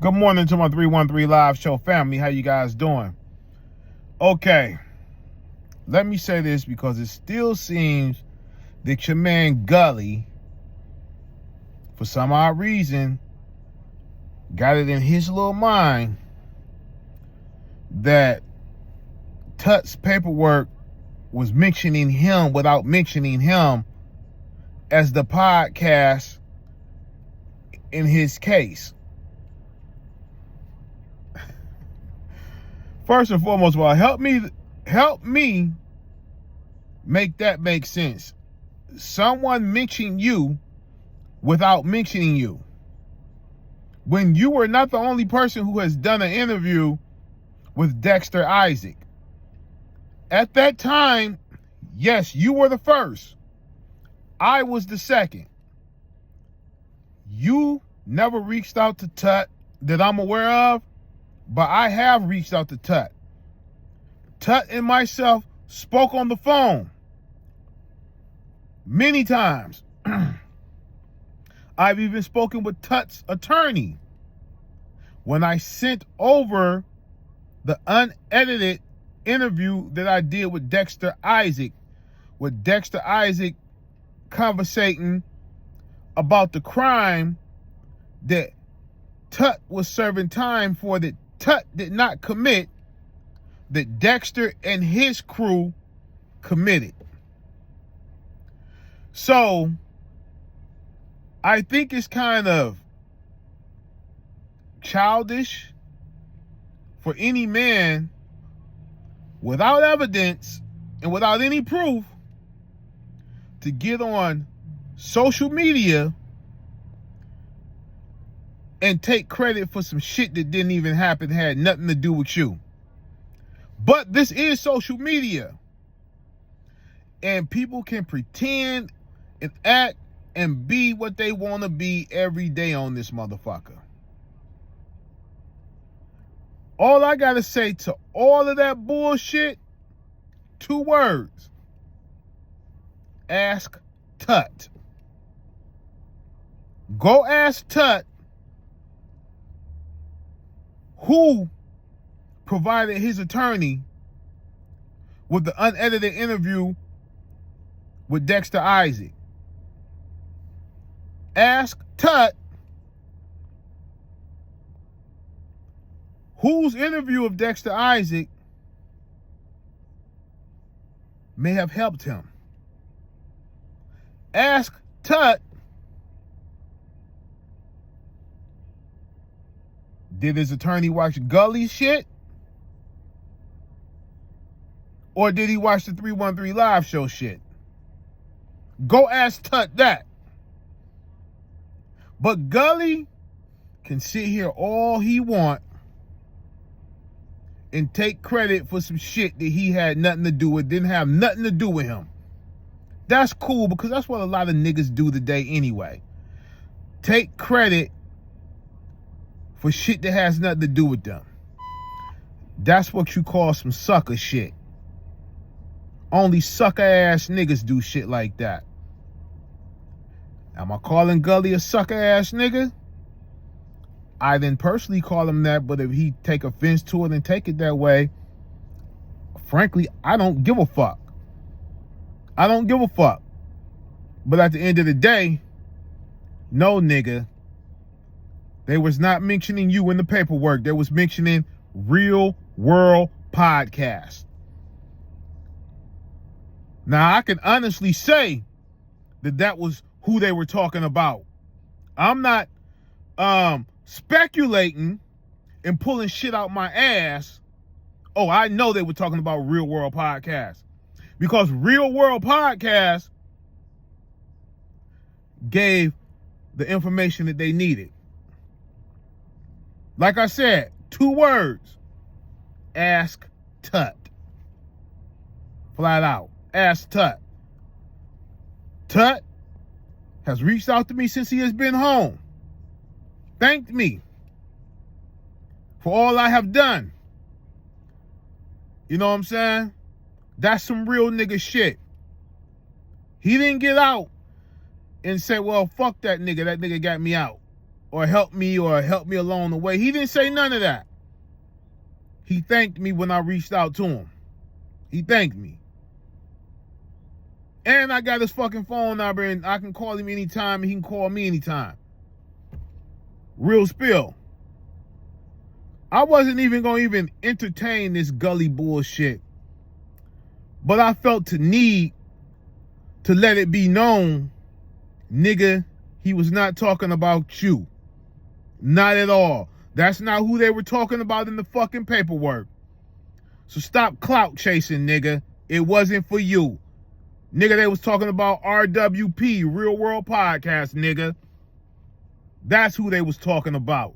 Good morning to my 313 Live Show family. How you guys doing? Okay, let me say this because it still seems that your man Gully, for some odd reason, got it in his little mind that Tutt's paperwork was mentioning him without mentioning him as the podcast in his case. First and foremost, well, help me make that make sense. Someone mentioned you without mentioning you, when you were not the only person who has done an interview with Dexter Isaac. At that time, yes, you were the first. I was the second. You never reached out to Tutt that I'm aware of, but I have reached out to Tutt. Tutt and myself spoke on the phone many times. I've even spoken with Tutt's attorney when I sent over the unedited interview that I did with Dexter Isaac, conversating about the crime that Tutt was serving time for, that Tutt did not commit, that Dexter and his crew committed. So I think it's kind of childish for any man, without evidence and without any proof, to get on social media and take credit for some shit that didn't even happen, had nothing to do with you. But this is social media, and people can pretend and act and be what they want to be every day on this motherfucker. All I gotta say to all of that bullshit, 2 words: ask Tutt. Go ask Tutt who provided his attorney with the unedited interview with Dexter Isaac. Ask Tutt whose interview of Dexter Isaac may have helped him. Ask Tutt, did his attorney watch Gully shit? Or did he watch the 313 Live Show shit? Go ask Tutt that. But Gully can sit here all he want and take credit for some shit that he had nothing to do with, didn't have nothing to do with him. That's cool, because that's what a lot of niggas do today anyway. Take credit for shit that has nothing to do with them. That's what you call some sucker shit. Only sucker ass niggas do shit like that. Am I calling Gully a sucker ass nigga? I didn't personally call him that, but if he take offense to it and take it that way, frankly, I don't give a fuck. I don't give a fuck. But at the end of the day, no, nigga, they was not mentioning you in the paperwork. They was mentioning Real World Podcast. Now, I can honestly say that that was who they were talking about. I'm not speculating and pulling shit out my ass. Oh, I know they were talking about Real World Podcast, because Real World Podcast gave the information that they needed. Like I said, 2 words: ask Tutt. Flat out, ask Tutt. Tutt has reached out to me since he has been home. Thanked me for all I have done. You know what I'm saying? That's some real nigga shit. He didn't get out and say, well, fuck that nigga got me out. or help me along the way. He didn't say none of that. He thanked me when I reached out to him. He thanked me. And I got his fucking phone number, and I can call him anytime, and he can call me anytime. Real spill. I wasn't even going to entertain this gully bullshit. But I felt the need to let it be known, nigga, he was not talking about you. Not at all. That's not who they were talking about in the fucking paperwork. So stop clout chasing, nigga. It wasn't for you. Nigga, they was talking about RWP, Real World Podcast, nigga. That's who they was talking about.